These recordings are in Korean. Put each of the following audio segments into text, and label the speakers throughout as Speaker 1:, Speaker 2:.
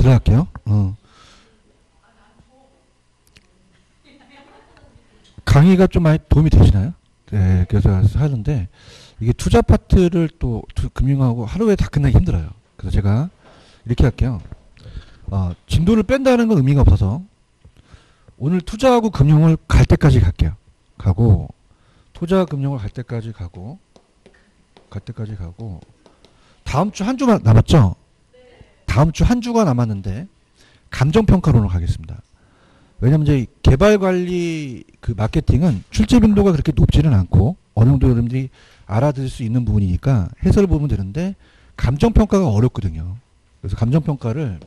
Speaker 1: 들어갈게요. 강의가 좀 많이 도움이 되시나요? 네, 그래서 하는데 이게 투자 파트를 또 금융하고 하루에 다 끝나기 힘들어요. 그래서 제가 이렇게 할게요. 진도를 뺀다는 건 의미가 없어서 오늘 투자하고 금융을 갈 때까지 갈게요. 가고 투자 금융을 갈 때까지 가고 다음 주 한 주만 남았죠? 다음 주 한 주가 남았는데 감정평가론으로 가겠습니다. 왜냐면 이제 개발관리 그 마케팅은 출제 빈도가 그렇게 높지는 않고 어느 정도 여러분들이 알아들을 수 있는 부분이니까 해설을 보면 되는데 감정평가가 어렵거든요. 그래서 감정평가를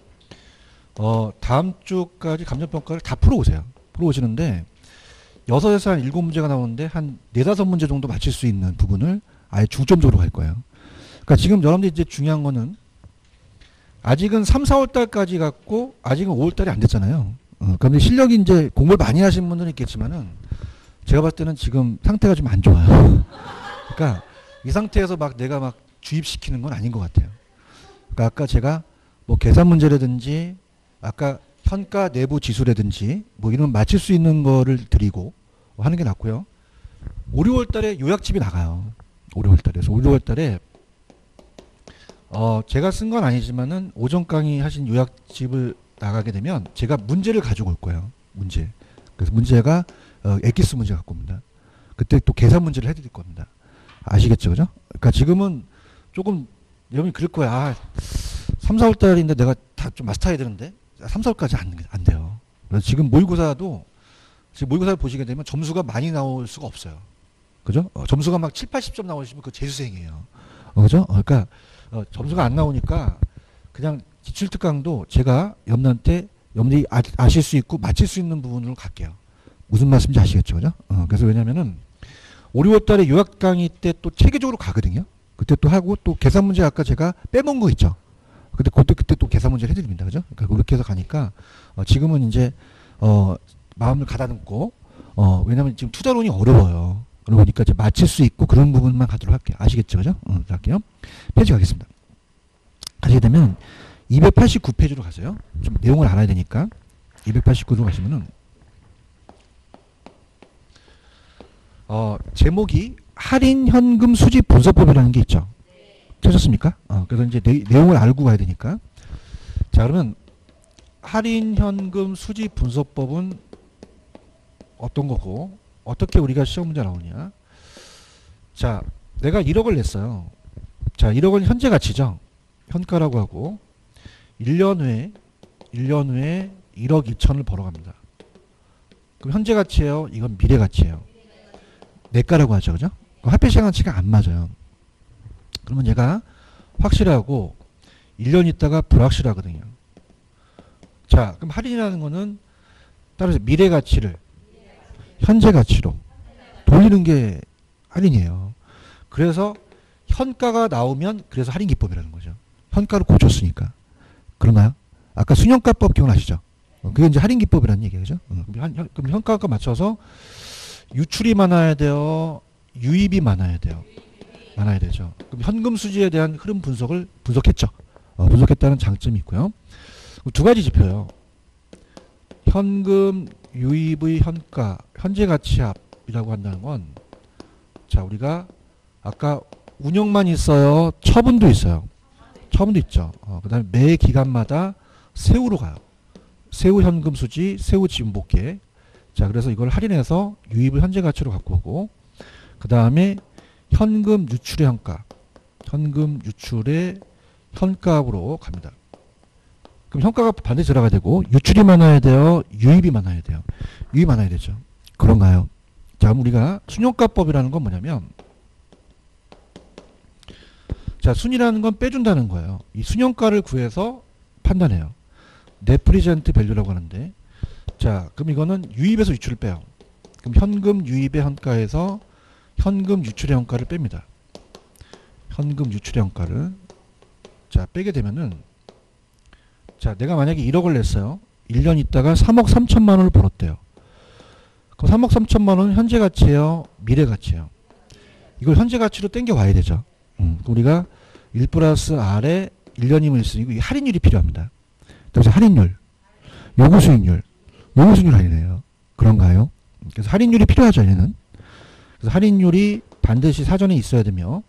Speaker 1: 다음 주까지 감정평가를 다 풀어오세요. 풀어오시는데 6에서 한 7문제가 나오는데 한 4, 5문제 정도 맞힐 수 있는 부분을 아예 중점적으로 갈 거예요. 그러니까 지금 여러분들이 이제 중요한 거는 아직은 3, 4월 달까지 갔고 아직은 5월 달이 안 됐잖아요. 그런데 실력이 이제 공부를 많이 하신 분들은 있겠지만은 제가 봤을 때는 지금 상태가 좀 안 좋아요. 그러니까 이 상태에서 막 내가 막 주입시키는 건 아닌 것 같아요. 그러니까 아까 제가 뭐 계산 문제라든지 아까 현가 내부 지수라든지 뭐 이런 맞출 수 있는 거를 드리고 하는 게 낫고요. 5, 6월 달에 요약집이 나가요. 5, 6월 달에. 그래서 5, 6월 달에 제가 쓴 건 아니지만은 오전 강의 하신 요약집을 나가게 되면 제가 문제를 가지고 올 거예요. 문제. 그래서 문제가 엑기스 문제 갖고 옵니다. 그때 또 계산 문제를 해드릴 겁니다. 아시겠죠, 그죠? 그러니까 지금은 조금 여러분이 그럴 거야. 3, 4월 달인데 내가 다 좀 마스터해야 되는데 3, 4월까지 안 돼요. 그래서 지금 모의고사도 지금 모의고사를 보시게 되면 점수가 많이 나올 수가 없어요. 그죠? 점수가 막 7, 80점 나오시면 그 재수생이에요. 그죠? 그러니까 점수가 안 나오니까 그냥 기출특강도 제가 여러분들이 아실 수 있고 맞힐 수 있는 부분으로 갈게요. 무슨 말씀인지 아시겠죠? 그죠? 그래서 왜냐면은 5, 6월 달에 요약 강의 때 또 체계적으로 가거든요. 그때 또 하고 또 계산 문제 아까 제가 빼먹은 거 있죠. 그때 또 계산 문제를 해드립니다. 그죠? 그러니까 그렇게 해서 가니까 지금은 이제 마음을 가다듬고 왜냐면 지금 투자론이 어려워요. 그러니까 이제 맞힐 수 있고 그런 부분만 가도록 할게요. 아시겠죠? 그죠? 할게요. 페이지 가겠습니다. 가시게 되면 289페이지로 가세요. 좀 내용을 알아야 되니까 289로 가시면은 제목이 할인 현금 수집 분석법이라는 게 있죠. 찾았습니까? 그래서 이제 내용을 알고 가야 되니까. 자, 그러면 할인 현금 수집 분석법은 어떤 거고 어떻게 우리가 시험 문제 나오냐. 자, 내가 1억을 냈어요. 자, 1억은 현재 가치죠. 현가라고 하고 1년 후에 1억 2천을 벌어갑니다. 그럼 현재 가치예요? 이건 미래 가치예요. 내가라고 하죠. 그죠? 화폐 시장 가치가 안 맞아요. 그러면 얘가 확실하고 1년 있다가 불확실하거든요. 자, 그럼 할인이라는 거는 따라서 미래 가치를 현재 가치로 돌리는 게 할인이에요. 그래서 현가가 나오면 그래서 할인 기법이라는 거죠. 현가를 고쳤으니까. 그런가요? 아까 순현가법 기억나시죠? 그게 이제 할인 기법이라는 얘기죠. 그럼 현가가 맞춰서 유출이 많아야 돼요? 유입이 많아야 돼요? 많아야 되죠. 그럼 현금 수지에 대한 흐름 분석을 분석했죠. 분석했다는 장점이 있고요. 두 가지 지표요. 현금 유입의 현가, 현재 가치합이라고 한다는 건, 자, 우리가 아까 운영만 있어요? 처분도 있어요. 처분도 있죠. 그 다음에 매 기간마다 세후로 가요. 세후 현금 수지, 세후 지분 복귀. 자, 그래서 이걸 할인해서 유입을 현재 가치로 갖고 오고, 그 다음에 현금 유출의 현가, 현금 유출의 현가로 갑니다. 그럼 현가가 반드시 들어가야 되고 유출이 많아야 돼요? 유입이 많아야 돼요? 유입이 많아야 되죠. 그런가요? 자, 그럼 우리가 순효가법이라는 건 뭐냐면, 자, 순이라는 건 빼준다는 거예요. 이 순효가를 구해서 판단해요. 네프리젠트 밸류라고 하는데, 자, 그럼 이거는 유입에서 유출을 빼요. 그럼 현금 유입의 현가에서 현금 유출의 현가를 뺍니다. 현금 유출의 현가를. 자, 빼게 되면은, 자, 내가 만약에 1억을 냈어요. 1년 있다가 3억 3천만 원을 벌었대요. 그럼 3억 3천만 원은 현재 가치예요? 미래 가치예요? 이걸 현재 가치로 땡겨 와야 되죠. 우리가 1 플러스 R에 1년이면 있으니까 할인율이 필요합니다. 그래서 할인율, 요구 수익률, 요구 수익률 할인해요. 그런가요? 그래서 할인율이 필요하죠, 얘는. 그래서 할인율이 반드시 사전에 있어야 되며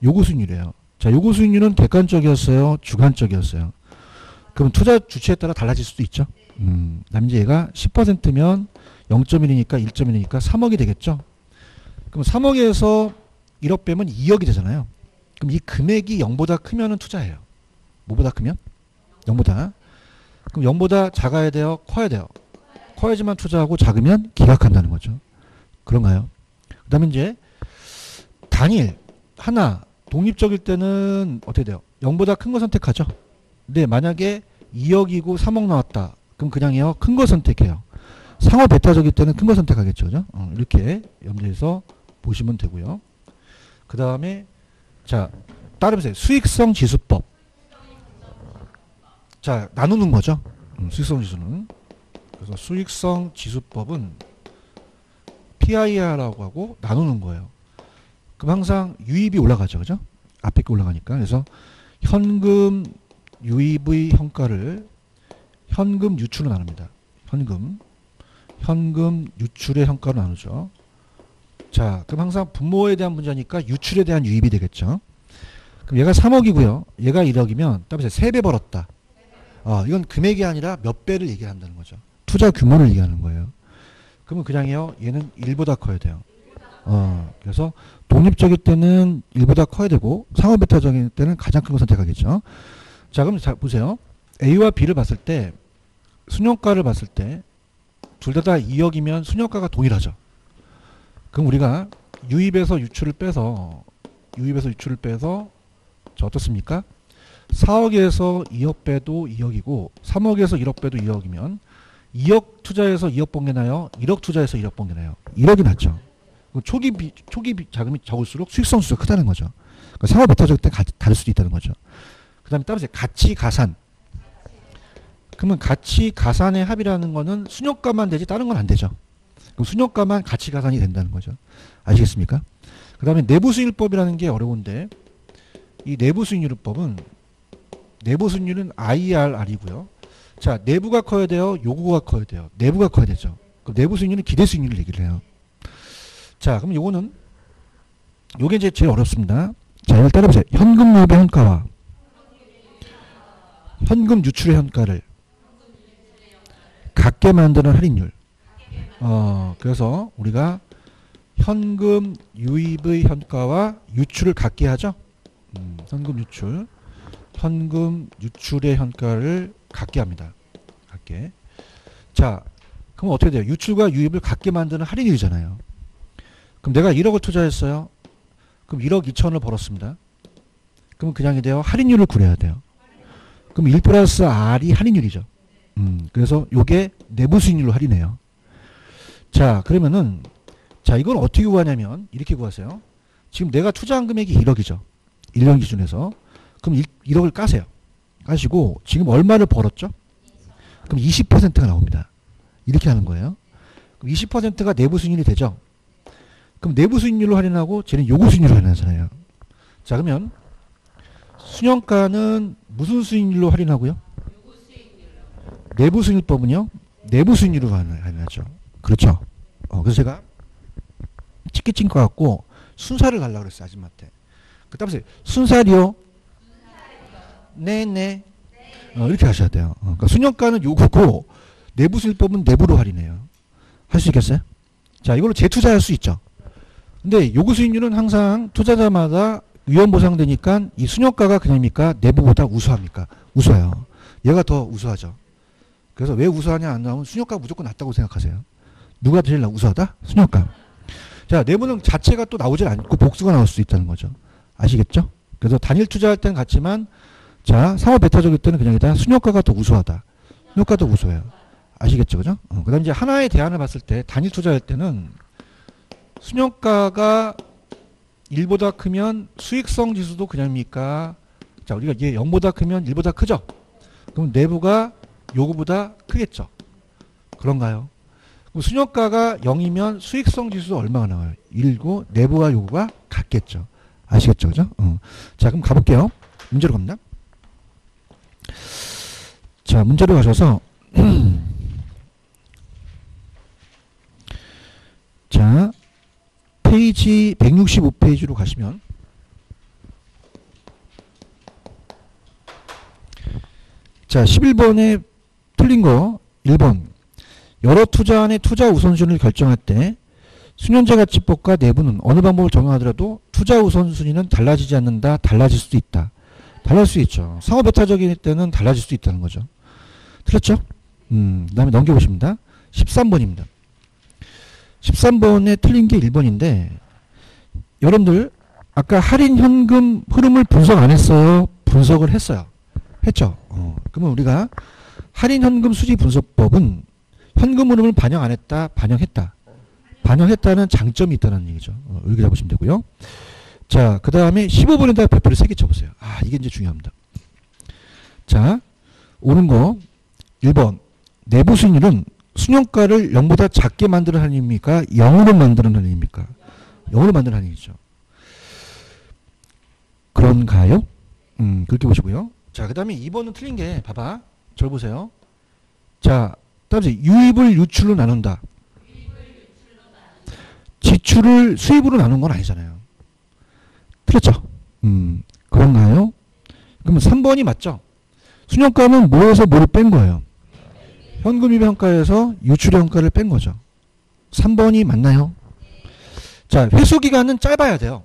Speaker 1: 요구 수익률이에요. 자, 요구 수익률은 객관적이었어요, 주관적이었어요. 그럼 투자 주체에 따라 달라질 수도 있죠. 남자 얘가 10%면 0.1이니까 1.1이니까 3억이 되겠죠. 그럼 3억에서 1억 빼면 2억이 되잖아요. 그럼 이 금액이 0보다 크면은 투자해요. 뭐보다 크면? 0보다. 그럼 0보다 작아야 돼요? 커야 돼요? 커야지만 투자하고 작으면 기각한다는 거죠. 그런가요? 그 다음에 이제 단일, 하나, 독립적일 때는 어떻게 돼요? 0보다 큰 거 선택하죠. 근데 만약에 2억이고 3억 나왔다. 그럼 그냥 해요. 큰 거 선택해요. 상호 베타적일 때는 큰 거 선택하겠죠. 그죠? 이렇게 염두에서 보시면 되고요. 그 다음에 자, 따르면서 수익성 지수법. 자, 나누는 거죠. 수익성 지수는. 그래서 수익성 지수법은 PIR라고 하고 나누는 거예요. 그럼 항상 유입이 올라가죠. 그죠? 앞에 게 올라가니까. 그래서 현금 유입의 현가를 현금 유출로 나눕니다. 현금 유출의 현가로 나누죠. 자, 그럼 항상 분모에 대한 문제니까 유출에 대한 유입이 되겠죠. 그럼 얘가 3억이고요. 얘가 1억이면 따라서 3배 벌었다. 이건 금액이 아니라 몇 배를 얘기한다는 거죠. 투자 규모를 얘기하는 거예요. 그러면 그냥요. 얘는 1보다 커야 돼요. 그래서 독립적일 때는 1보다 커야 되고 상호 베타적일 때는 가장 큰 거 선택하겠죠. 자, 그럼 자 보세요. A와 B를 봤을 때 순효과를 봤을 때 둘 다 2억이면 순효과가 동일하죠. 그럼 우리가 유입에서 유출을 빼서 자, 어떻습니까? 4억에서 2억 빼도 2억이고 3억에서 1억 빼도 2억이면 2억 투자해서 2억 번 게 나요? 1억 투자해서 1억 번 게 나요? 1억이 낫죠. 초기 자금이 적을수록 수익성 지수가 크다는 거죠. 그러니까 상호 베타적일 때 다를 수도 있다는 거죠. 그 다음에 따라서 가치 가산. 그러면 가치 가산의 합이라는 거는 순효과만 되지 다른 건 안 되죠. 그럼 순효과만 가치 가산이 된다는 거죠. 아시겠습니까? 그 다음에 내부 수익률법이라는 게 어려운데 이 내부 수익률법은 내부 수익률은 IRR이고요. 자, 내부가 커야 돼요? 요구가 커야 돼요? 내부가 커야 되죠. 그럼 내부 수익률은 기대 수익률을 얘기를 해요. 자, 그럼 요게 이제 제일 어렵습니다. 자, 이걸 따라보세요. 현금 유입의 현가와 현금 유출의 현가를 같게 만드는 할인율. 그래서 우리가 현금 유입의 현가와 유출을 같게 하죠. 현금 유출의 현가를 같게 합니다. 같게. 자, 그럼 어떻게 돼요? 유출과 유입을 같게 만드는 할인율이잖아요. 그럼 내가 1억을 투자했어요. 그럼 1억 2천을 벌었습니다. 그럼 그냥이 돼요. 할인율을 구해야 돼요. 그럼 1 플러스 R이 할인율이죠. 그래서 요게 내부 수익률로 할인해요. 자, 그러면은 자, 이걸 어떻게 구하냐면 이렇게 구하세요. 지금 내가 투자한 금액이 1억이죠. 1년 기준에서. 그럼 1억을 까세요. 까시고 지금 얼마를 벌었죠? 그럼 20%가 나옵니다. 이렇게 하는 거예요. 그럼 20%가 내부 수익률이 되죠. 그럼 내부 수익률로 할인하고 쟤는 요구 수익률로 할인하잖아요. 자, 그러면 순영가는 무슨 수익률로 할인하고요? 내부 수익률법은요? 내부 수익률로 할인하죠. 그렇죠. 그래서 제가 찍기 찐 것 같고 순살을 가려고 그랬어요. 아줌마한테. 그 다음에 순살이요? 네네. 이렇게 하셔야 돼요. 그러니까 순영가는 요구고 내부 수익법은 내부로 할인해요. 할 수 있겠어요? 자, 이걸로 재투자할 수 있죠. 근데 요구 수익률은 항상 투자자마다 위험 보상되니까 이 순효과가 그냥입니까? 내부보다 우수합니까? 우수해요. 얘가 더 우수하죠. 그래서 왜 우수하냐 안 나오면 순효과가 무조건 낫다고 생각하세요. 누가 제일 우수하다? 순효과. 자, 내부는 자체가 또 나오질 않고 복수가 나올 수 있다는 거죠. 아시겠죠? 그래서 단일 투자할 때는 같지만 자, 상호 베타적일 때는 그냥 일단 순효과가 더 우수하다. 순효과가 더 우수해요. 아시겠죠? 그죠? 그 다음 이제 하나의 대안을 봤을 때 단일 투자할 때는 순효과가 1보다 크면 수익성 지수도 그냥입니까? 자, 우리가 이게 0보다 크면 1보다 크죠? 그럼 내부가 요구보다 크겠죠? 그런가요? 그럼 순효과가 0이면 수익성 지수도 얼마가 나와요? 1고 내부와 요구가 같겠죠? 아시겠죠? 그죠? 자, 그럼 가볼게요. 문제로 갑니다. 자, 자, 문제로 가셔서 자, 페이지 165페이지로 가시면 자, 11번에 틀린 거 1번. 여러 투자안의 투자 우선순위를 결정할 때 수년제 가치법과 내부는 어느 방법을 적용하더라도 투자 우선순위는 달라지지 않는다. 달라질 수도 있다. 달라질 수 있죠. 상호배타적일 때는 달라질 수도 있다는 거죠. 틀렸죠? 그 다음에 넘겨보십니다. 13번입니다. 13번에 틀린 게 1번인데 여러분들 아까 할인 현금 흐름을 분석 안 했어요? 분석을 했어요. 했죠? 그러면 우리가 할인 현금 수지 분석법은 현금 흐름을 반영 안 했다? 반영했다. 반영했다는 장점이 있다는 얘기죠. 이렇게 잡으시면 되고요. 자, 그 다음에 15번에다가 별표를 3개 쳐보세요. 아, 이게 이제 중요합니다. 자, 오는 거 1번. 내부 수익률은 순영가를 0보다 작게 만드는 할인입니까? 0으로 만드는 할인입니까? 0으로 만드는 할인이죠. 그런가요? 그렇게 보시고요. 자, 그 다음에 2번은 틀린 게, 봐봐. 절 보세요. 자, 다음에 유입을 유출로 나눈다. 지출을 수입으로 나눈 건 아니잖아요. 틀렸죠? 그런가요? 그러면 3번이 맞죠? 순영가는 뭐에서 뭐를 뺀 거예요? 현금입 현가에서 유출 현가를 뺀 거죠. 3번이 맞나요? 자, 회수 기간은 짧아야 돼요.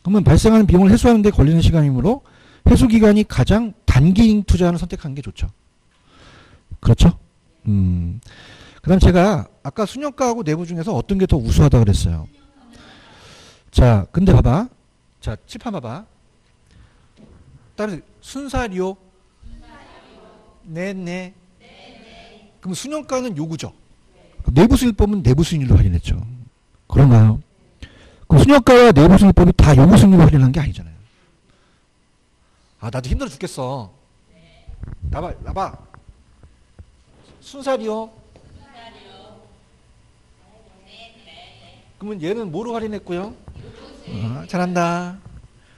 Speaker 1: 그러면 발생하는 비용을 회수하는 데 걸리는 시간이므로 회수 기간이 가장 단기 투자를 선택하는 게 좋죠. 그렇죠? 그 다음 제가 아까 순영가하고 내부 중에서 어떤 게 더 우수하다 그랬어요. 자, 근데 봐봐. 자, 칠판 봐봐. 따라서 순사료. 네네. 그럼 순영가는 요구죠. 내부 수익법은 내부 수익률로 할인했죠. 그런가요? 그럼 순영가와 내부 수익법이 다 요구 수익률로 할인한 게 아니잖아요. 아, 나도 힘들어 죽겠어. 나봐. 순사료. 그러면 얘는 뭐로 할인했고요? 잘한다.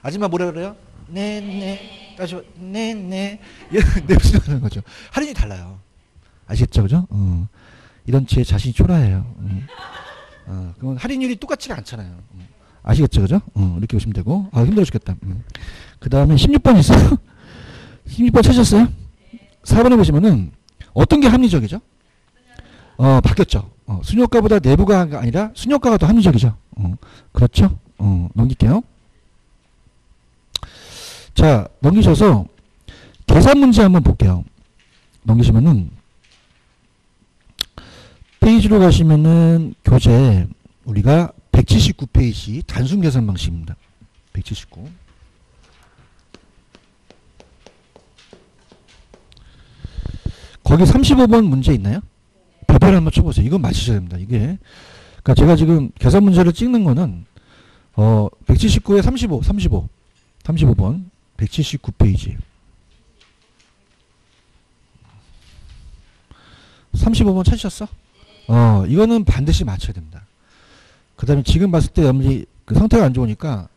Speaker 1: 아줌마 뭐라 그래요? 네네. 다시 네네. 얘는 내부 수익률 하는 거죠. 할인이 달라요. 아시겠죠, 그죠? 이런 제 자신이 초라해요. 그건 할인율이 똑같지가 않잖아요. 아시겠죠, 그죠? 이렇게 보시면 되고. 아, 힘들어 죽겠다. 그 다음에 16번 있어요? 16번 찾으셨어요? 4번에 보시면은 어떤 게 합리적이죠? 바뀌었죠. 순효가보다 내부가 아니라 순효가가 더 합리적이죠. 그렇죠? 넘길게요. 자, 넘기셔서 계산 문제 한번 볼게요. 넘기시면은 페이지로 가시면은 교재 우리가 179페이지 단순 계산 방식입니다. 179. 거기 35번 문제 있나요? 별표를 한번 쳐보세요. 이건 맞히셔야 됩니다. 이게 그러니까 제가 지금 계산 문제를 찍는 거는 179에 35번 179페이지 35번 찾으셨어? 이거는 반드시 맞춰야 됩니다. 그 다음에 지금 봤을 때 여러분이 그 상태가 안 좋으니까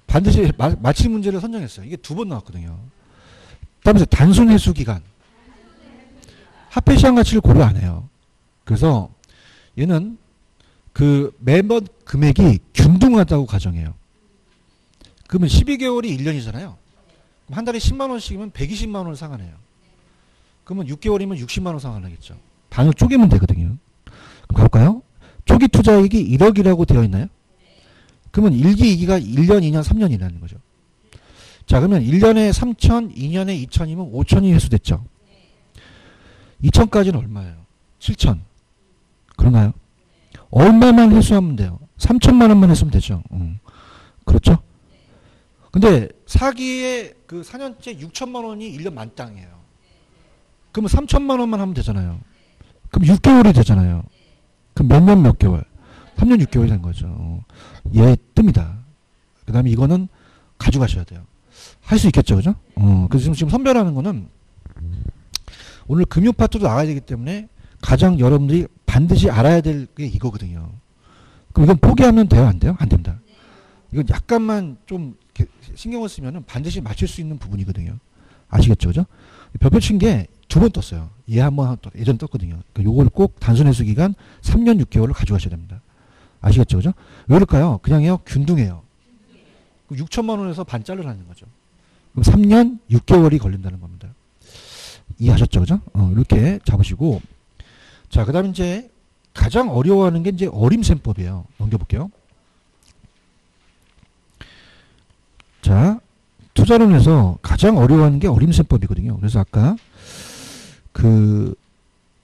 Speaker 1: 반드시 맞힐 문제를 선정했어요. 이게 2번 나왔거든요. 다음에 단순 회수 기간. 화폐시장 가치를 고려 안 해요. 그래서 얘는 그 매번 금액이 균등하다고 가정해요. 그러면 12개월이 1년이잖아요. 그럼 한 달에 10만원씩이면 120만원을 상환해요. 그러면 6개월이면 60만원 상환하겠죠. 반을 쪼개면 되거든요. 그럼 가볼까요? 초기 투자액이 1억이라고 되어 있나요? 그러면 1기, 2기가 1년, 2년, 3년이라는 거죠. 자, 그러면 1년에 3천, 2년에 2천이면 5천이 회수됐죠. 2천까지는 얼마예요? 7천. 그런가요? 얼마만 회수하면 돼요? 3천만 원만 했으면 되죠. 그렇죠? 근데 사기에 그 4년째 6천만 원이 1년 만땅이에요. 그러면 3천만 원만 하면 되잖아요. 그럼 6개월이 되잖아요. 그럼 몇 개월? 3년 6개월이 된 거죠. 얘 뜹니다. 그 다음에 이거는 가져가셔야 돼요. 할 수 있겠죠, 그죠? 그래서 지금 선별하는 거는 오늘 금융 파트도 나가야 되기 때문에 가장 여러분들이 반드시 알아야 될 게 이거거든요. 그럼 이건 포기하면 돼요? 안 돼요? 안 됩니다. 이건 약간만 좀 신경을 쓰면 반드시 맞출 수 있는 부분이거든요. 아시겠죠? 그죠? 별표 친 게 두 번 떴어요. 얘 한번 예전 떴거든요. 요걸 꼭 단순 회수 기간 3년 6개월을 가져가셔야 됩니다. 아시겠죠? 그죠? 왜 그럴까요? 그냥요, 균등해요. 6천만 원에서 반 자르라는 거죠. 그럼 3년 6개월이 걸린다는 겁니다. 이해하셨죠? 그죠? 이렇게 잡으시고. 자, 그 다음에 이제 가장 어려워하는 게 이제 어림셈법이에요. 넘겨볼게요. 자, 투자론에서 가장 어려워하는 게 어림셈법이거든요. 그래서 아까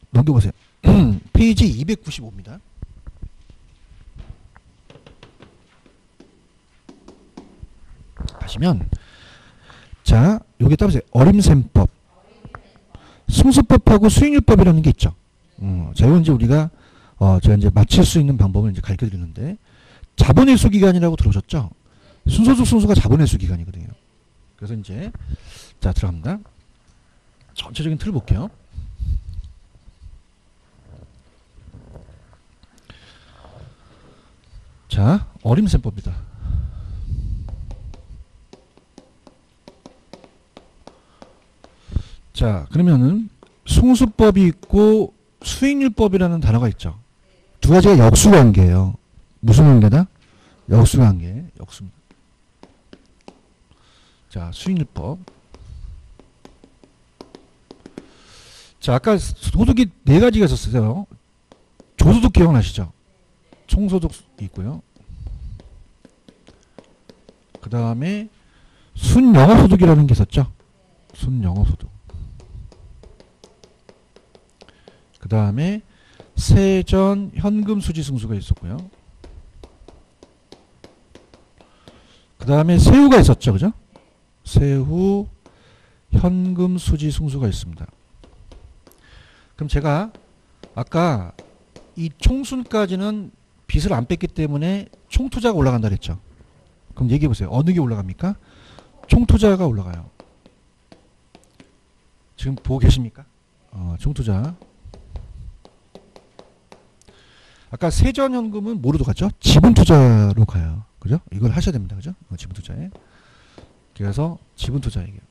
Speaker 1: 넘겨보세요. 페이지 295입니다. 하시면, 자, 여기 따보세요. 어림셈법. 승수법하고 수익률법이라는 게 있죠. 자, 이건 이제 우리가, 제가 이제 맞힐 수 있는 방법을 이제 가르쳐 드리는데, 자본회수 기간이라고 들어오셨죠? 순서적 순수가 자본회수 기간이거든요. 그래서 이제, 자, 들어갑니다. 전체적인 틀을 볼게요. 자, 어림셈법이다. 자, 그러면은 승수법이 있고 수익률법이라는 단어가 있죠. 두 가지가 역수관계예요. 무슨 관계다? 역수관계. 역수. 자, 수익률법. 자, 아까 소득이 네 가지가 있었어요. 조소득 기억나시죠? 총소득 있고요. 그 다음에 순영업소득이라는 게 있었죠. 순영업소득. 그 다음에 세전 현금 수지 승수가 있었고요. 그 다음에 세후가 있었죠. 그죠? 세후 현금 수지 승수가 있습니다. 그럼 제가 아까 이 총순까지는 빚을 안 뺐기 때문에 총투자가 올라간다 그랬죠. 그럼 얘기해 보세요. 어느 게 올라갑니까? 총투자가 올라가요. 지금 보고 계십니까? 총투자. 아까 세전현금은 뭐로 가죠? 지분투자로 가요. 그죠? 이걸 하셔야 됩니다. 그죠? 지분투자에. 그래서 지분투자 얘기해요.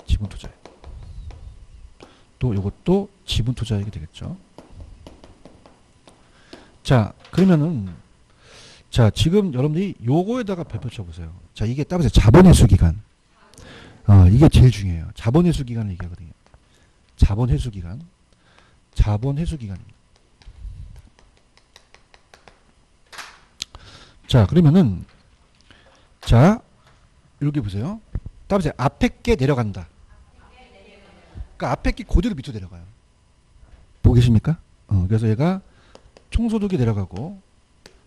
Speaker 1: 지분투자. 또 이것도 지분투자 얘기 되겠죠. 자, 그러면은, 자, 지금 여러분들이 요거에다가 별표 쳐보세요. 자, 이게 따보세요. 자본회수기간. 이게 제일 중요해요. 자본회수기간을 얘기하거든요. 자본회수기간. 자본회수기간입니다. 자, 그러면은, 자, 여기 보세요. 따보세요. 앞에 게 내려간다. 그러니까 앞에 게 그대로 밑으로 내려가요. 보고 계십니까? 그래서 얘가 총소득이 내려가고,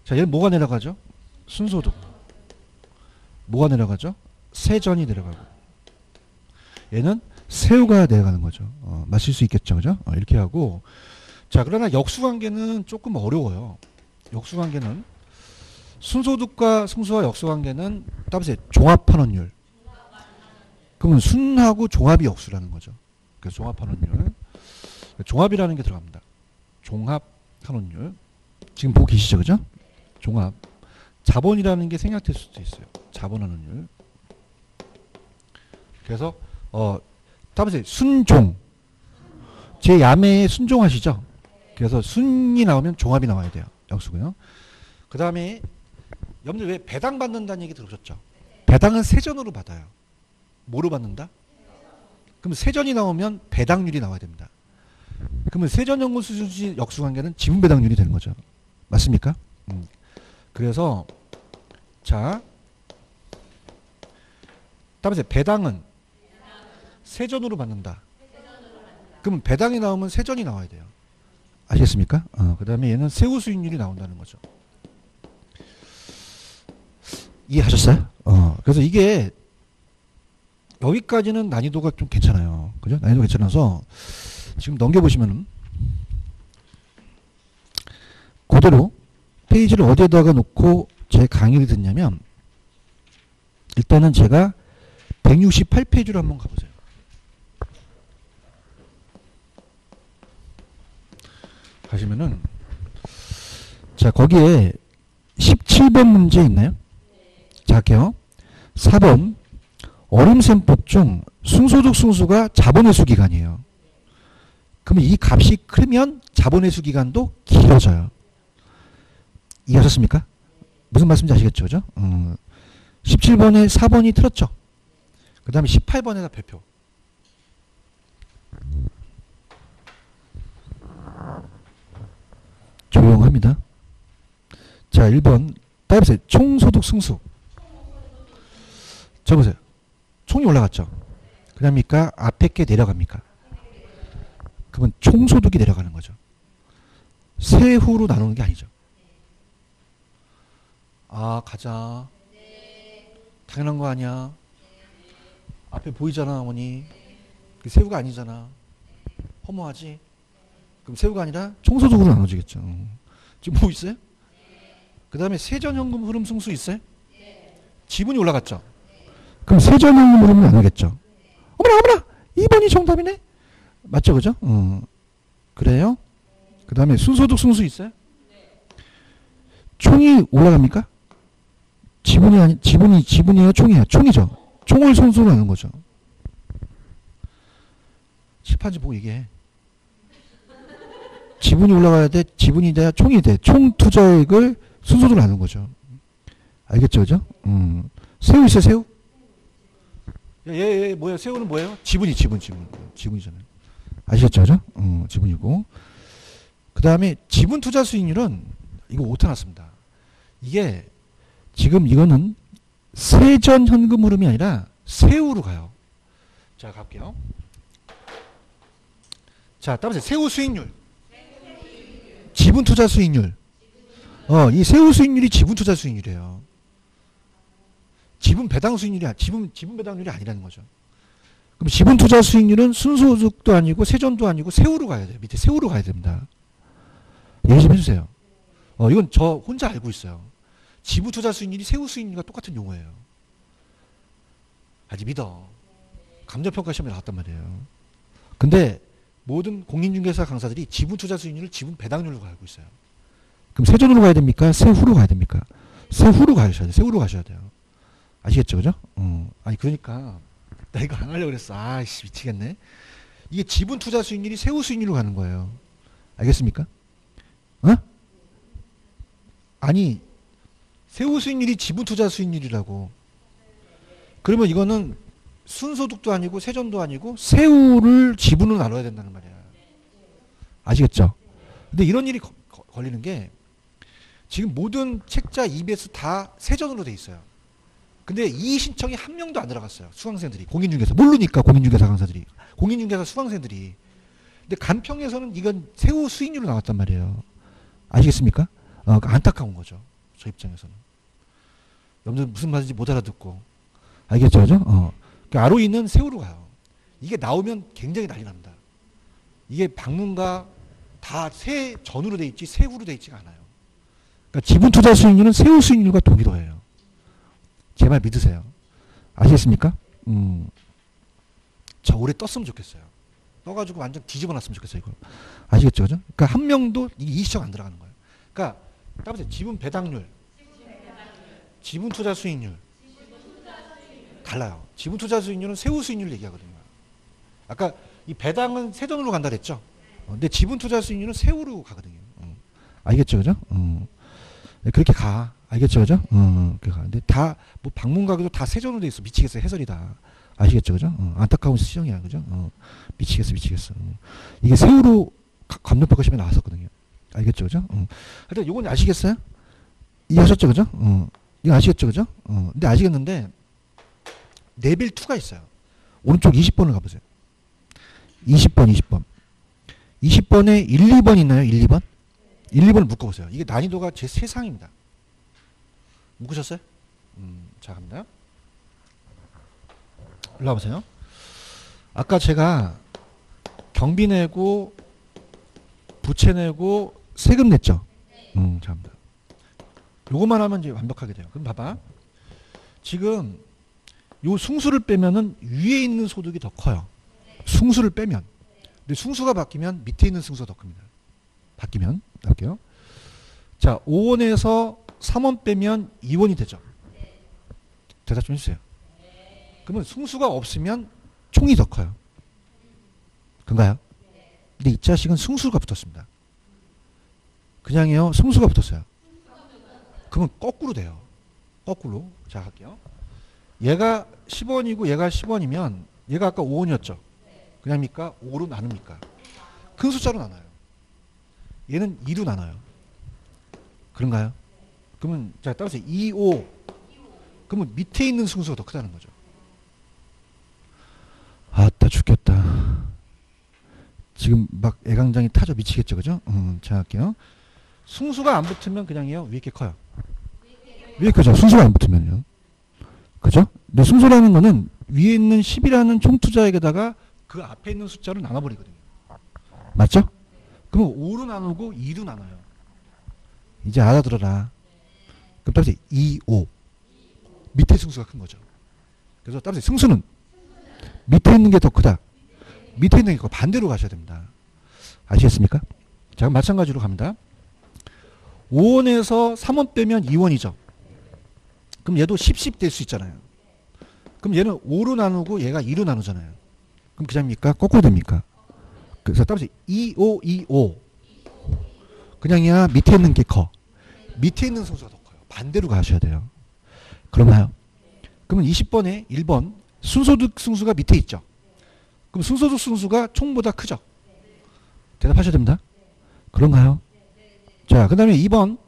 Speaker 1: 자, 얘는 뭐가 내려가죠? 순소득. 뭐가 내려가죠? 세전이 내려가고. 얘는 세후가 내려가는 거죠. 맞을 수 있겠죠. 그죠? 이렇게 하고. 자, 그러나 역수관계는 조금 어려워요. 역수관계는. 순소득과 승수와 역수관계는 따보세요. 종합환원율. 그러면 순하고 종합이 역수라는 거죠. 그래서 종합환원율. 종합이라는 게 들어갑니다. 종합환원율. 지금 보고 계시죠? 그죠? 종합. 자본이라는 게 생략될 수도 있어요. 자본환원율. 그래서 따보세요. 순종. 제 야매에 순종하시죠? 그래서 순이 나오면 종합이 나와야 돼요. 역수고요. 그 다음에 여러분들 왜 배당 받는다는 얘기 들으셨죠? 배당은 세전으로 받아요. 뭐로 받는다? 그럼 세전이 나오면 배당률이 나와야 됩니다. 그러면 세전연금 수지 역수관계는 지분배당률이 되는 거죠. 맞습니까? 그래서 자, 따라서 배당은 세전으로 받는다. 그러면 배당이 나오면 세전이 나와야 돼요. 아시겠습니까? 그 다음에 얘는 세후 수익률이 나온다는 거죠. 이해하셨어요? 그래서 이게 여기까지는 난이도가 좀 괜찮아요. 그죠? 난이도가 괜찮아서 지금 넘겨보시면은 그대로 페이지를 어디에다가 놓고 제 강의를 듣냐면 일단은 제가 168페이지로 한번 가보세요. 가시면은 자, 거기에 17번 문제 있나요? 자, 할게요. 4번 어림셈법 중 순소득 승수가 자본회수 기간이에요. 그러면 이 값이 크면 자본회수 기간도 길어져요. 이해하셨습니까? 무슨 말씀인지 아시겠죠? 그죠? 17번에 4번이 틀었죠? 그 다음에 18번에다 별표. 조용합니다. 자, 1번. 따라해보세요. 총소득 승수. 적으세요. 총이 올라갔죠? 그 다음입니까? 앞에 게 내려갑니까? 그러면 총소득이 내려가는 거죠. 세후로 나누는 게 아니죠. 아, 가자. 당연한 거 아니야. 앞에 보이잖아, 어머니. 세후가 아니잖아. 허무하지? 그럼 세후가 아니라 총소득으로 나눠지겠죠. 지금 뭐 있어요? 그 다음에 세전현금 흐름 승수 있어요? 지분이 올라갔죠? 그럼 세전현금 흐름은 나누겠죠? 어머나! 2번이 정답이네? 맞죠, 그죠? 그래요? 그 다음에 순소득 승수 있어요? 총이 올라갑니까? 지분이에요? 총이에요? 총이죠? 총을 손수로 하는 거죠. 칠판지 보고 얘기해. 지분이 올라가야 돼? 지분이 돼야 총이 돼. 총 투자액을 순서대로 하는 거죠. 알겠죠? 그죠? 새우 있어요, 새우? 뭐야, 새우는 뭐예요? 지분이잖아요. 아시겠죠? 그죠? 지분이고. 그 다음에 지분 투자 수익률은 이거 오타 났습니다. 이게 지금 이거는 세전 현금 흐름이 아니라 세후로 가요. 자, 갈게요. 자, 따라서 세후 수익률. 지분 투자 수익률. 이 세후 수익률이 지분 투자 수익률이에요. 지분 배당 수익률이 지분 배당률이 아니라는 거죠. 그럼 지분 투자 수익률은 순소득도 아니고 세전도 아니고 세후로 가야 돼요. 밑에 세후로 가야 됩니다. 이해 좀 해주세요. 이건 저 혼자 알고 있어요. 지분 투자 수익률이 세후 수익률과 똑같은 용어예요. 아직 믿어. 감정평가 시험에 나왔단 말이에요. 근데 모든 공인중개사 강사들이 지분 투자 수익률을 지분 배당률로 알고 있어요. 그럼 세전으로 가야 됩니까? 세후로 가야 됩니까? 세후로 가셔야 돼요. 세후로 가셔야 돼요. 아시겠죠? 그죠? 아니, 그러니까 나 이거 안 하려고 그랬어. 아이씨, 미치겠네. 이게 지분 투자 수익률이 세후 수익률로 가는 거예요. 알겠습니까? 아니, 세후 수익률이 지분 투자 수익률이라고. 그러면 이거는 순소득도 아니고 세전도 아니고 세후를 지분으로 나눠야 된다는 말이야. 아시겠죠? 근데 이런 일이 걸리는 게 지금 모든 책자 EBS 다 세전으로 돼 있어요. 근데 이의 신청이 한 명도 안 들어갔어요. 수강생들이. 공인중개사. 모르니까 공인중개사 강사들이. 공인중개사 수강생들이. 근데 간평에서는 이건 세후 수익률로 나왔단 말이에요. 아시겠습니까? 안타까운 거죠. 저 입장에서는. 여러분들 무슨 말인지 못 알아듣고. 알겠죠? 그죠? 그 ROE는 세후로 가요. 이게 나오면 굉장히 난리 납니다. 이게 방문가 다 세전으로 돼 있지 세후로 돼 있지가 않아요. 그러니까 지분 투자 수익률은 세후 수익률과 동일해요. 제 말 믿으세요. 아시겠습니까? 저 올해 떴으면 좋겠어요. 떠가지고 완전 뒤집어 놨으면 좋겠어요. 이거. 아시겠죠? 그죠? 그러니까 한 명도 이 시청 안 들어가는 거예요. 그러니까 따보세요. 지분 배당률, 지분 투자 수익률 달라요. 지분 투자 수익률은 세후 수익률을 얘기하거든요. 아까 이 배당은 세전으로 간다 그랬죠? 근데 지분 투자 수익률은 세후로 가거든요. 알겠죠? 그죠? 네, 그렇게 가. 알겠죠? 그죠? 그렇게 가. 근데 다, 뭐 방문가도 다 세전으로 돼 있어. 미치겠어. 해설이 다. 아시겠죠? 그죠? 안타까운 시정이야. 그죠? 미치겠어. 이게 세후로 감정평가 시험에 나왔었거든요. 알겠죠? 그죠? 하여튼 요건 아시겠어요? 이해하셨죠? 그죠? 이거 아시겠죠? 그죠? 근데 아시겠는데, 레벨 2가 있어요. 오른쪽 20번을 가보세요. 20번. 20번에 1, 2번 있나요? 1, 2번? 1, 2번을 묶어보세요. 이게 난이도가 제 세상입니다. 묶으셨어요? 자, 갑니다. 올라와 보세요. 아까 제가 경비 내고 부채 내고 세금 냈죠? 자, 갑니다. 요것만 하면 이제 완벽하게 돼요. 그럼 봐봐. 지금 요 숭수를 빼면은 위에 있는 소득이 더 커요. 숭수를 빼면. 근데 숭수가 바뀌면 밑에 있는 숭수가 더 큽니다. 바뀌면. 할게요. 자, 5원에서 3원 빼면 2원이 되죠. 대답 좀 해주세요. 그러면 숭수가 없으면 총이 더 커요. 그런가요? 근데 이 자식은 승수가 붙었습니다. 그냥요, 승수가 붙었어요. 그러면 거꾸로 돼요. 거꾸로. 자, 할게요. 얘가 10원이고 얘가 10원이면 얘가 아까 5원이었죠. 그냥입니까? 5로 나눕니까? 큰 숫자로 나눠요. 얘는 2로 나눠요. 그런가요? 그러면 자, 따라서 2, 5. 그러면 밑에 있는 승수가 더 크다는 거죠. 아따 죽겠다. 지금 막 애강장이 타져 미치겠죠, 그죠? 자, 할게요. 승수가 안 붙으면 그냥이요, 위에 게 커요. 위에 크죠. 승수가 안 붙으면요. 그죠? 근데 승수라는 거는 위에 있는 10이라는 총투자액에다가 그 앞에 있는 숫자를 나눠버리거든요. 맞죠? 그럼 5로 나누고 2로 나눠요. 이제 알아들어라. 그럼 따라서 2, 5. 밑에 승수가 큰 거죠. 그래서 따라서 승수는 밑에 있는 게 더 크다. 밑에 있는 게 반대로 가셔야 됩니다. 아시겠습니까? 자, 그럼 마찬가지로 갑니다. 5원에서 3원 빼면 2원이죠. 그럼 얘도 10 될 수 있잖아요. 그럼 얘는 5로 나누고 얘가 2로 나누잖아요. 그럼 그냥입니까? 거꾸로 됩니까? 그래서 따라서 2, 5, 2, 5. 그냥이야 밑에 있는 게 커. 밑에 있는 승수가 더 커요. 반대로 가셔야 돼요. 그런가요? 그러면 20번에 1번 순소득 승수가 밑에 있죠. 그럼 순소득 승수가 총보다 크죠. 대답하셔야 됩니다. 그런가요? 자, 그 다음에 2번.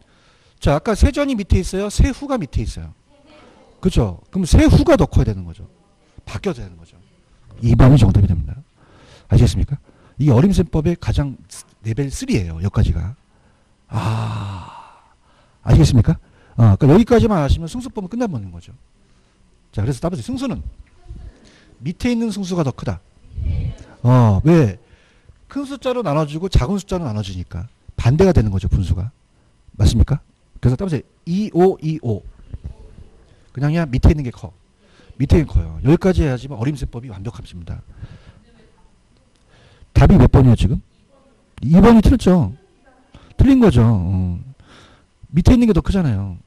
Speaker 1: 자, 아까 세전이 밑에 있어요. 세후가 밑에 있어요. 그죠? 그럼 세후가 더 커야 되는 거죠. 바뀌어야 되는 거죠. 2번이 정답이 됩니다. 아시겠습니까? 이게 어림셈법의 가장 레벨 3예요. 여기까지가. 아시겠습니까? 그러니까 여기까지만 아시면 승수법은 끝나버리는 거죠. 자, 그래서 답은 승수는 밑에 있는 승수가 더 크다. 왜? 큰 숫자로 나눠주고 작은 숫자로 나눠주니까 반대가 되는 거죠. 분수가. 맞습니까? 그래서 따라서 2, 5, 2, 5. 그냥이야 밑에 있는 게 커. 밑에 있는 게 커요. 여기까지 해야지만 어림셈법이 완벽합니다. 답이 몇 번이에요 지금? 2번이 틀렸죠. 틀린 거죠. 밑에 있는 게 더 크잖아요.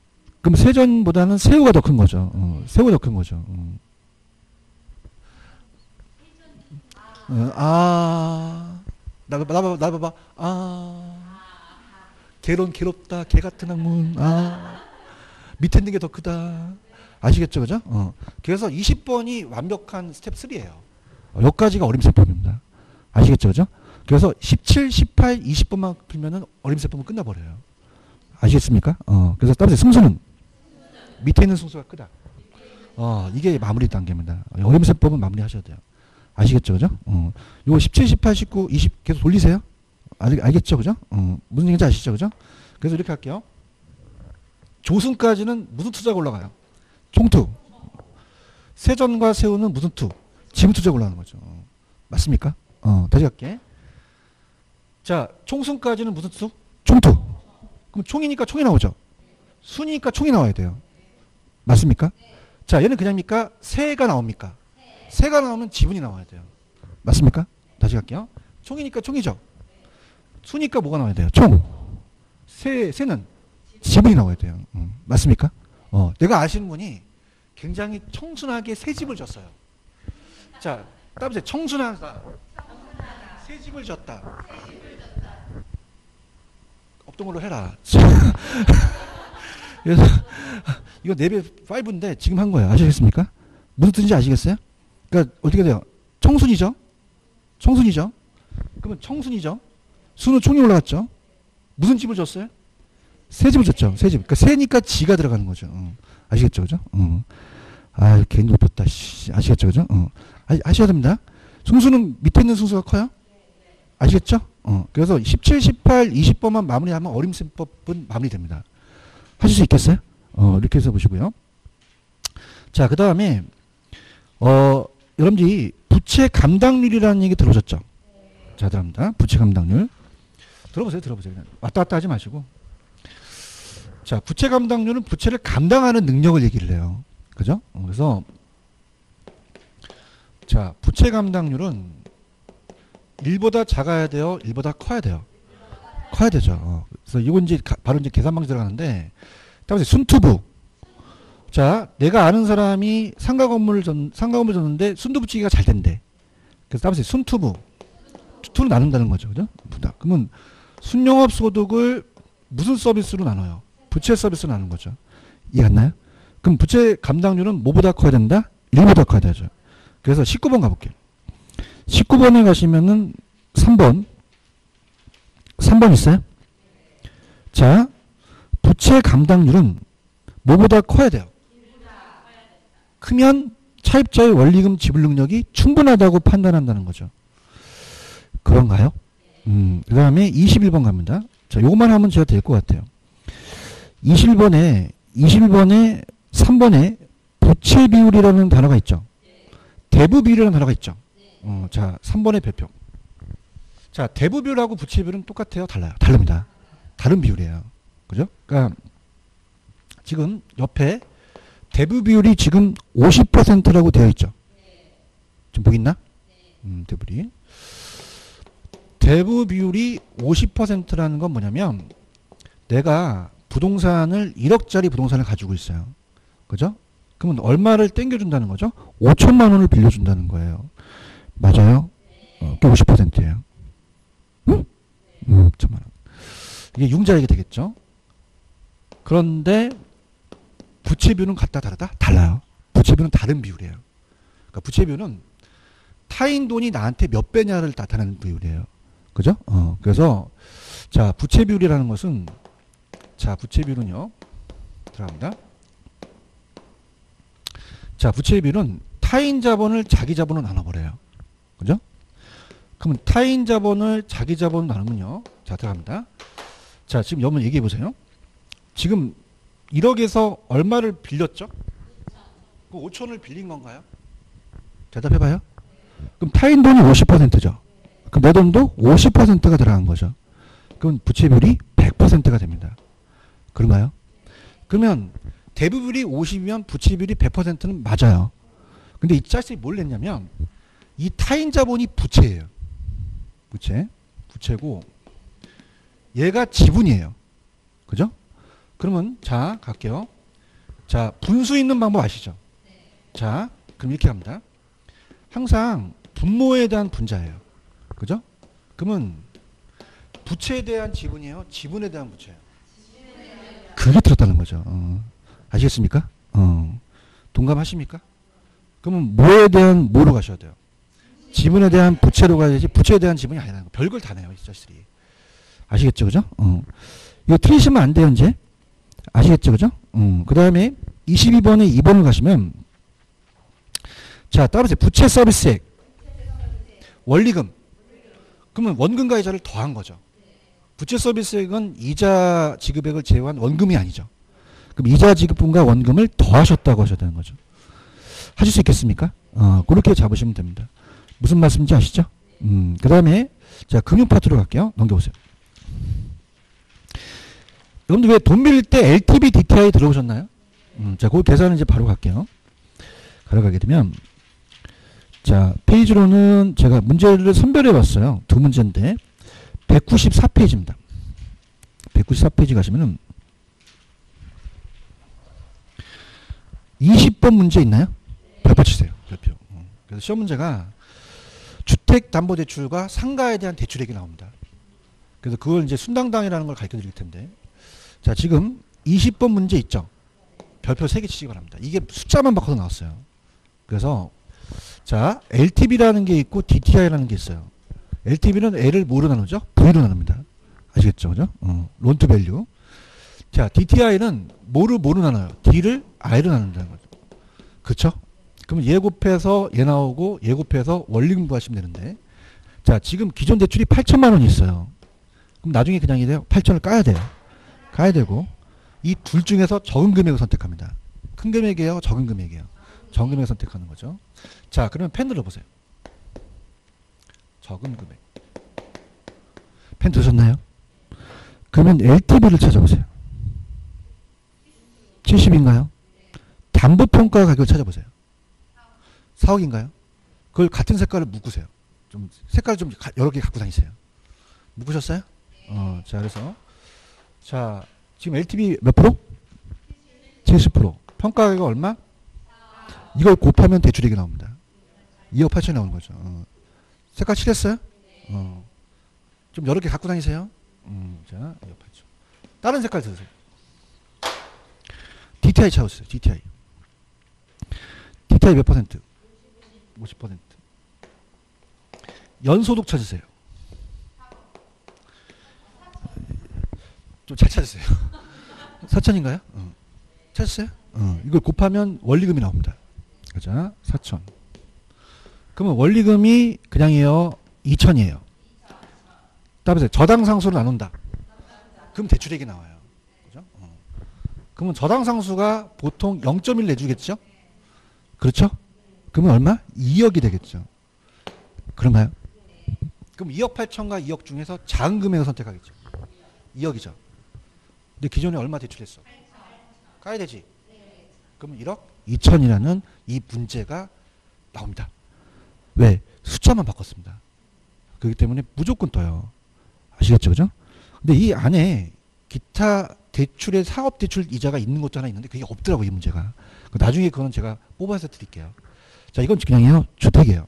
Speaker 1: 그럼 세전보다는 세후가 더 큰 거죠. 세후가 더 큰 거죠. 나 봐봐. 개론 괴롭다. 개 같은 학문. 밑에 있는 게 더 크다. 아시겠죠, 그죠? 그래서 20번이 완벽한 스텝 3예요. 여기까지가 어림셈법입니다. 아시겠죠, 그죠? 그래서 17, 18, 20번만 풀면은 어림셈법은 끝나버려요. 아시겠습니까? 그래서 따라서 승수는 밑에 있는 승수가 크다. 이게 마무리 단계입니다. 어림셈법은 마무리하셔야 돼요. 아시겠죠, 그죠? 요거 17, 18, 19, 20 계속 돌리세요. 알겠죠, 그죠? 무슨 얘기인지 아시죠, 그죠? 그래서 이렇게 할게요. 조승까지는 무슨 투자가 올라가요? 총투. 세전과 세후는 무슨 투? 지분투자가 올라가는 거죠. 맞습니까? 다시 할게. 자, 총순까지는 무슨 투? 총투. 그럼 총이니까 총이 나오죠. 순이니까 총이 나와야 돼요. 맞습니까? 자, 얘는 그냥입니까? 세가 나옵니까? 세가 나오면 지분이 나와야 돼요. 맞습니까? 다시 갈게요. 총이니까 총이죠. 수니까 뭐가 나와야 돼요? 총. 세는 지분이 나와야 돼요. 맞습니까? 내가 아시는 분이 굉장히 청순하게 새 집을 졌어요. 자, 따보세요. 청순하다. 새 집을 졌다. 없던 걸로 해라. 그래서 이거 레벨 5인데 지금 한 거예요. 아시겠습니까? 무슨 뜻인지 아시겠어요? 그러니까 어떻게 돼요? 청순이죠? 청순이죠? 그러면 청순이죠? 수는 총이 올라갔죠? 무슨 집을 줬어요? 새 집을 줬죠. 새 집. 그러니까 새니까 지가 들어가는 거죠. 아시겠죠? 그죠? 괜히 높였다. 아시겠죠? 그죠? 아셔야 됩니다. 승수는 밑에 있는 승수가 커요? 아시겠죠? 그래서 17, 18, 20번만 마무리하면 어림셈법은 마무리됩니다. 하실 수 있겠어요? 이렇게 해서 보시고요. 자, 그 다음에, 여러분들이 부채 감당률이라는 얘기 들어보셨죠? 자, 들어갑니다. 부채 감당률. 들어보세요. 그냥 왔다 갔다 하지 마시고. 자, 부채 감당률은 부채를 감당하는 능력을 얘기를 해요. 그죠? 그래서, 자, 부채 감당률은 1보다 작아야 돼요? 1보다 커야 돼요? 커야 되죠. 그래서 이건 이제 바로 이제 계산 방식 들어가는데, 따라서 순투부. 자, 내가 아는 사람이 상가 건물을 줬는데 순두 붙이기가 잘 된대. 그래서 따라서 순투부. 투는 나눈다는 거죠. 그죠? 그러면 순영업소득을 무슨 서비스로 나눠요? 부채 서비스로 나누는 거죠. 이해갔나요? 그럼 부채 감당률은 뭐보다 커야 된다? 1보다 커야 되죠. 그래서 19번 가볼게요. 19번에 가시면은 3번 있어요? 자, 부채 감당률은 뭐보다 커야 돼요? 크면 차입자의 원리금 지불 능력이 충분하다고 판단한다는 거죠. 그런가요? 그 다음에 21번 갑니다. 자, 요것만 하면 제가 될 것 같아요. 21번에 3번에 부채 비율이라는 단어가 있죠. 대부 비율이라는 단어가 있죠. 자, 3번의 별표. 자, 대부 비율하고 부채 비율은 똑같아요? 달라요? 다릅니다. 다른 비율이에요. 그죠? 그러니까 지금 옆에 대부 비율이 지금 50%라고 되어 있죠. 지금 보이나? 대부리. 대부 비율이 50%라는 건 뭐냐면 내가 부동산을 1억짜리 부동산을 가지고 있어요. 그죠? 그러면 얼마를 땡겨준다는 거죠? 5천만 원을 빌려준다는 거예요. 맞아요? 그게 50%예요. 응? 5천만 원. 이게 융자액이 되겠죠? 그런데 부채 비율은 같다 다르다? 달라요. 부채 비율은 다른 비율이에요. 그러니까 부채 비율은 타인 돈이 나한테 몇 배냐를 나타내는 비율이에요. 그죠? 그래서 자, 부채 비율이라는 것은 자, 부채 비율은요. 들어갑니다. 자, 부채 비율은 타인 자본을 자기 자본으로 나눠버려요. 그죠? 그러면 타인 자본을 자기 자본으로 나누면요. 자, 들어갑니다. 자, 지금 여러분 얘기해 보세요. 지금 1억에서 얼마를 빌렸죠? 그 5천을 빌린 건가요? 대답해 봐요. 그럼 타인 돈이 50%죠. 그럼 내 돈도 50%가 들어간 거죠. 그럼 부채 비율이 100%가 됩니다. 그런가요? 그러면 대부분이 50이면 부채 비율이 100%는 맞아요. 근데 이 짤들이 뭘 냈냐면 이 타인 자본이 부채예요. 부채고 얘가 지분이에요. 그죠? 그러면 자, 갈게요. 자, 분수 있는 방법 아시죠? 자, 그럼 이렇게 합니다. 항상 분모에 대한 분자예요. 그죠? 그러면 부채에 대한 지분이에요? 지분에 대한 부채예요? 그게 들었다는 거죠. 아시겠습니까? 동감하십니까? 그러면 뭐에 대한 뭐로 가셔야 돼요? 지분에 대한 부채로 가야지 부채에 대한 지분이 아니라는 거. 별걸 다 내요. 이 자식들이. 아시겠죠? 그죠? 이거 틀리시면 안 돼요. 이제. 아시겠죠? 그죠? 그 다음에 22번에 2번을 가시면 자, 따라서 부채 서비스액 원리금. 그러면 원금과 이자를 더한 거죠. 부채 서비스액은 이자 지급액을 제외한 원금이 아니죠. 그럼 이자 지급분과 원금을 더하셨다고 하셔야 되는 거죠. 하실 수 있겠습니까? 그렇게 잡으시면 됩니다. 무슨 말씀인지 아시죠? 그 다음에 자, 금융 파트로 갈게요. 넘겨보세요. 여러분들 왜 돈 빌릴 때 LTV, DTI 들어보셨나요? 자, 그 계산은 이제 바로 갈게요. 가게 되면 자, 페이지로는 제가 문제를 선별해 봤어요. 두 문제인데 194페이지입니다. 194페이지 가시면은 20번 문제 있나요? 별표 치세요. 별표. 그래서 시험 문제가 주택담보대출과 상가에 대한 대출액이 나옵니다. 그래서 그걸 이제 순당당이라는 걸 가르쳐 드릴 텐데 자, 지금 20번 문제 있죠? 별표 3개 치시기 바랍니다. 이게 숫자만 바꿔서 나왔어요. 그래서 자, LTV라는 게 있고 DTI라는 게 있어요. LTV는 L을 뭐로 나누죠? V로 나눕니다. 아시겠죠? 그죠? 론투 밸류. 자, DTI는 뭐로 나눠요? D를 I로 나눈다는 거죠. 그쵸? 그럼 얘 곱해서 얘 나오고 얘 곱해서 원리금 구하시면 되는데 자, 지금 기존 대출이 8천만 원이 있어요. 그럼 나중에 그냥 이래요. 8천을 까야 돼요. 가야 되고 이 둘 중에서 적은 금액을 선택합니다. 큰 금액이에요? 적은 금액이에요? 적은 금액을 선택하는 거죠. 자, 그러면 펜 들어보세요. 적은 금액. 펜 드셨나요? 그러면 LTV를 찾아보세요. 70인가요? 담보평가 가격을 찾아보세요. 4억인가요? 그걸 같은 색깔을 묶으세요. 좀 색깔 좀 여러 개 갖고 다니세요. 묶으셨어요? 자, 그래서 자, 지금 LTV 몇 프로? 70%. 평가 가격 얼마? 이걸 곱하면 대출액이 나옵니다. 2억 8천이 나오는 거죠. 색깔 칠했어요? 좀 여러 개 갖고 다니세요. 자, 이거 봤죠. 다른 색깔 드세요. DTI 찾으세요. DTI. DTI 몇 퍼센트? 50%. 연소득 찾으세요. 좀 잘 찾으세요. 4천인가요? 찾았어요? 이걸 곱하면 원리금이 나옵니다. 그죠? 4천. 그러면 원리금이 그냥이에요? 2천이에요. 따라서 저당상수로 나눈다. 그럼 대출액이 나와요. 그죠? 그러면 저당상수가 보통 0.1 내주겠죠? 그렇죠? 그러면 얼마? 2억이 되겠죠. 그런가요? 그럼 2억 8천과 2억 중에서 작은 금액을 선택하겠죠. 2억이죠. 근데 기존에 얼마 대출했어? 까야 되지. 그러면 1억 2천이라는 이 문제가 나옵니다. 왜? 숫자만 바꿨습니다. 그렇기 때문에 무조건 떠요. 아시겠죠? 그죠? 근데 이 안에 기타 대출의 사업대출 이자가 있는 것도 하나 있는데 그게 없더라고요. 이 문제가. 나중에 그거는 제가 뽑아서 드릴게요. 자, 이건 그냥요. 주택이에요.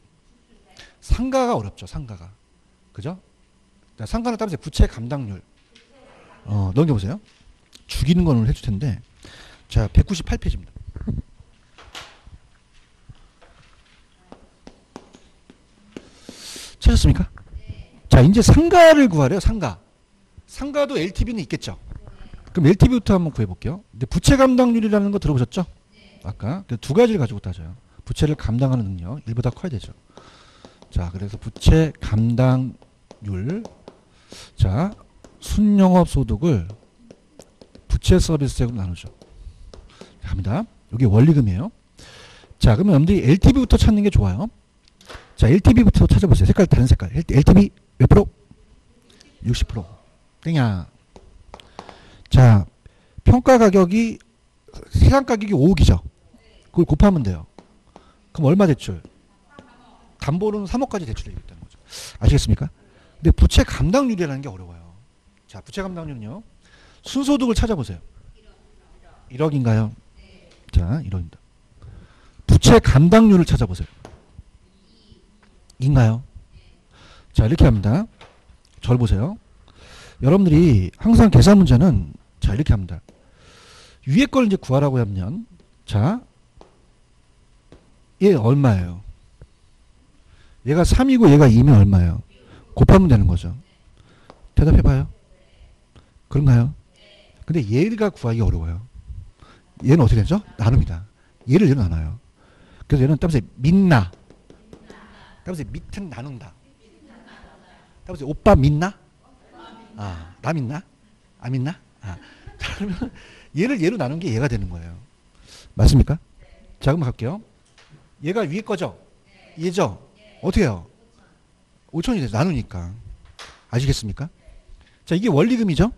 Speaker 1: 상가가 어렵죠. 상가가. 그죠? 자, 상가는 따라서 부채 감당률. 넘겨보세요. 죽이는 건 오늘 해줄 텐데. 자, 198페이지입니다. 찾았습니까? 자, 이제 상가를 구하래요. 상가. 상가도 LTV는 있겠죠. 그럼 LTV부터 한번 구해볼게요. 근데 부채 감당률이라는 거 들어보셨죠? 아까 두 가지를 가지고 따져요. 부채를 감당하는 능력, 1보다 커야 되죠. 자, 그래서 부채 감당률. 자, 순영업 소득을 부채 서비스액으로 나누죠. 갑니다. 여기 원리금이에요. 자, 그러면 여러분들이 LTV부터 찾는 게 좋아요. 자, LTV부터 찾아보세요. 색깔 다른 색깔. LTV 몇 프로? 60%. 땡이야. 자, 평가 가격이 세상 가격이 5억이죠. 그걸 곱하면 돼요. 그럼 얼마 대출? 담보로는 3억까지 대출이 있다는 거죠. 아시겠습니까? 근데 부채 감당률이라는 게 어려워요. 자, 부채 감당률은요. 순소득을 찾아보세요. 1억인가요? 자, 1억입니다. 부채 감당률을 찾아보세요. 인가요? 자, 이렇게 합니다. 저를 보세요. 여러분들이 항상 계산 문제는 자, 이렇게 합니다. 위에 걸 이제 구하라고 하면 자, 얘 얼마예요? 얘가 3이고 얘가 2면 얼마예요? 곱하면 되는 거죠. 대답해봐요. 그런가요? 근데 얘가 구하기 어려워요. 얘는 어떻게 되죠? 나눕니다. 얘를 나눠요. 그래서 얘는 따라서 믿나? 따라서 밑은 나눈다. 따라서 오빠 믿나? 아, 나 믿나? 안 믿나? 아, 자, 그러면 얘로 나눈 게 얘가 되는 거예요. 맞습니까? 자, 그럼 갈게요. 얘가 위에 거죠? 얘죠? 어떻게 해요? 5천이 돼서 나누니까. 아시겠습니까? 자, 이게 원리금이죠?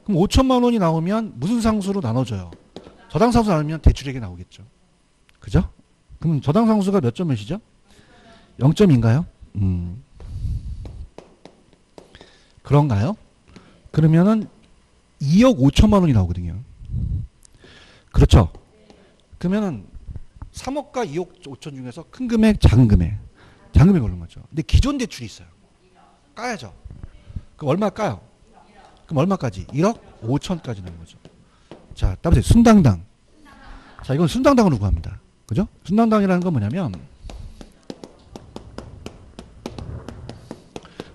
Speaker 1: 그럼 5천만 원이 나오면 무슨 상수로 나눠줘요? 저당상수 나누면 대출액이 나오겠죠. 그죠? 그럼 저당상수가 몇 점 몇이죠? 0점인가요? 그런가요? 그러면은 2억 5천만 원이 나오거든요. 그렇죠? 그러면은 3억과 2억 5천 중에서 큰 금액, 작은 금액. 작은 금액 고르는 거죠. 근데 기존 대출이 있어요. 까야죠. 그럼 얼마 까요? 그럼 얼마까지? 1억 5천까지 나는 거죠. 자, 따보세요. 순당당. 자, 이건 순당당으로 구합니다. 그죠? 순당당이라는 건 뭐냐면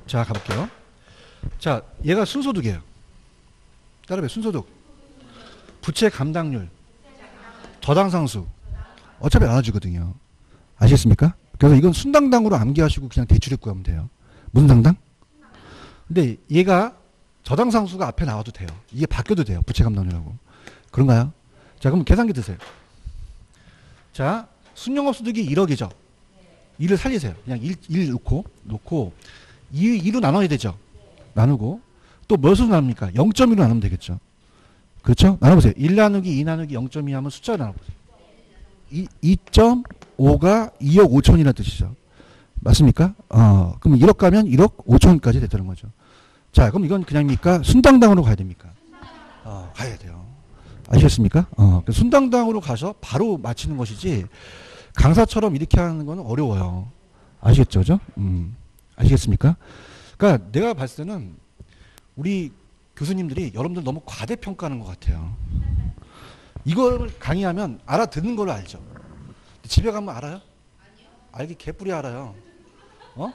Speaker 1: 자, 가볼게요. 자, 얘가 순소득이에요. 따라해요. 순소득. 부채 감당률. 저당상수. 어차피 나눠주거든요. 아시겠습니까? 그래서 이건 순당당으로 암기하시고 그냥 대출액 구하면 돼요. 무슨 당당? 근데 얘가 저당상수가 앞에 나와도 돼요. 이게 바뀌어도 돼요. 부채 감당률하고. 그런가요? 자, 그럼 계산기 드세요. 자, 순영업소득이 1억이죠. 1을 살리세요. 그냥 1 놓고 2로 나눠야 되죠. 나누고 또 몇으로 나눕니까? 0.1로 나누면 되겠죠. 그렇죠? 나눠보세요. 1 나누기 2 나누기 0.2 하면 숫자를 나눠보세요. 2.5가 2억 5천이라는 뜻이죠. 맞습니까? 그럼 1억 가면 1억 5천까지 됐다는 거죠. 자, 그럼 이건 그냥입니까? 순당당으로 가야 됩니까? 가야 돼요. 아시겠습니까? 순당당으로 가서 바로 맞히는 것이지 강사처럼 이렇게 하는 건 어려워요. 아시겠죠? 그죠? 아시겠습니까? 그러니까 내가 봤을 때는 우리 교수님들이 여러분들 너무 과대평가하는 것 같아요. 이걸 강의하면 알아듣는 걸로 알죠. 집에 가면 알아요? 아니요. 알기 개뿔이 알아요. 어?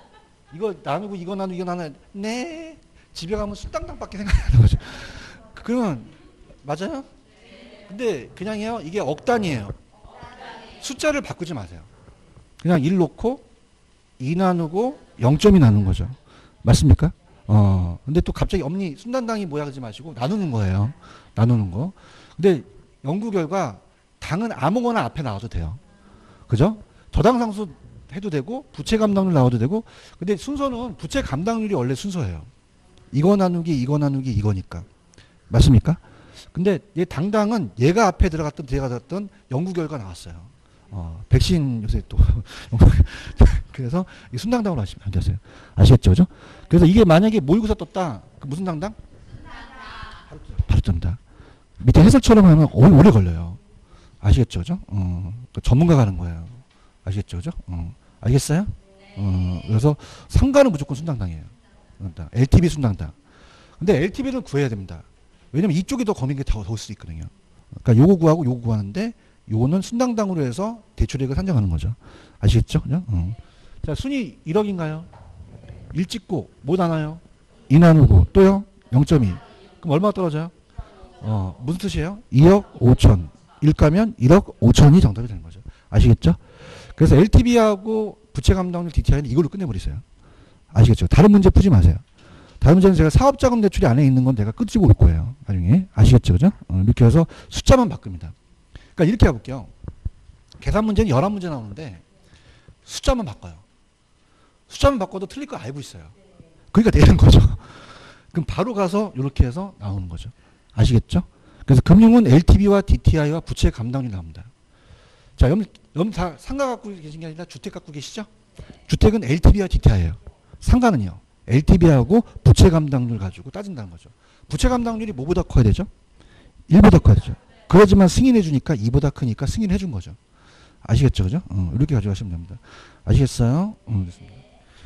Speaker 1: 이거 나누고 이거 나누고 이거 나눠. 네. 집에 가면 숫당당밖에 생각이 안 나는 거죠. 그러면 맞아요? 근데 그냥 해요. 이게 억단이에요. 숫자를 바꾸지 마세요. 그냥 1 놓고 2 나누고 0점이 나누는 거죠. 맞습니까? 근데 또 갑자기 엄니 순단당이 뭐야 그러지 마시고 나누는 거예요. 나누는 거. 근데 연구 결과 당은 아무거나 앞에 나와도 돼요. 그죠? 저당상수 해도 되고 부채 감당률 나와도 되고 근데 순서는 부채 감당률이 원래 순서예요. 이거 나누기 이거 나누기 이거니까. 맞습니까? 근데 얘 당당은 얘가 앞에 들어갔던 뒤에 들어갔던 연구 결과 나왔어요. 백신 요새 또 그래서 순당당으로 하시면 되세요. 아시겠죠? 그죠? 그래서 이게 만약에 모의고사 떴다. 그 무슨 당당? 바로 뜬다. 밑에 해설처럼 하면 오래 걸려요. 아시겠죠? 그죠? 전문가가 하는 거예요. 아시겠죠? 그죠? 알겠어요? 그래서 상가는 무조건 순당당이에요. LTV 순당당. 근데 LTV를 구해야 됩니다. 왜냐면 이쪽이 더 거민 게 더 올 수 있거든요. 그러니까 요거 구하고 요거 구하는데 요거는 순당당으로 해서 대출액을 산정하는 거죠. 아시겠죠? 그죠? 자, 순위 1억인가요? 1 찍고 뭐 나눠요? 2 나누고 또요? 0.2. 그럼 얼마 떨어져요? 무슨 뜻이에요? 2억 5천. 1 가면 1억 5천이 정답이 되는 거죠. 아시겠죠? 그래서 LTV하고 부채 감당률 DTI는 이걸로 끝내버리세요. 아시겠죠? 다른 문제 푸지 마세요. 다른 문제는 제가 사업자금 대출이 안에 있는 건 내가 끄집어 올 거예요. 나중에. 아시겠죠? 그죠? 이렇게 해서 숫자만 바꿉니다. 그러니까 이렇게 해볼게요. 계산 문제는 11문제 나오는데 숫자만 바꿔요. 숫자만 바꿔도 틀릴 거 알고 있어요. 그러니까 내는 거죠. 그럼 바로 가서 이렇게 해서 나오는 거죠. 아시겠죠? 그래서 금융은 LTV와 DTI와 부채 감당률이 나옵니다. 자, 여러분 다 상가 갖고 계신 게 아니라 주택 갖고 계시죠? 주택은 LTV와 DTI예요. 상가는요. LTV하고 부채 감당률 가지고 따진다는 거죠. 부채 감당률이 뭐보다 커야 되죠? 1보다 커야 되죠. 그러지만 승인해 주니까 2보다 크니까 승인해 준 거죠. 아시겠죠? 그죠? 이렇게 가져가시면 됩니다. 아시겠어요?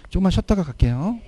Speaker 1: 조금만 쉬었다가 갈게요.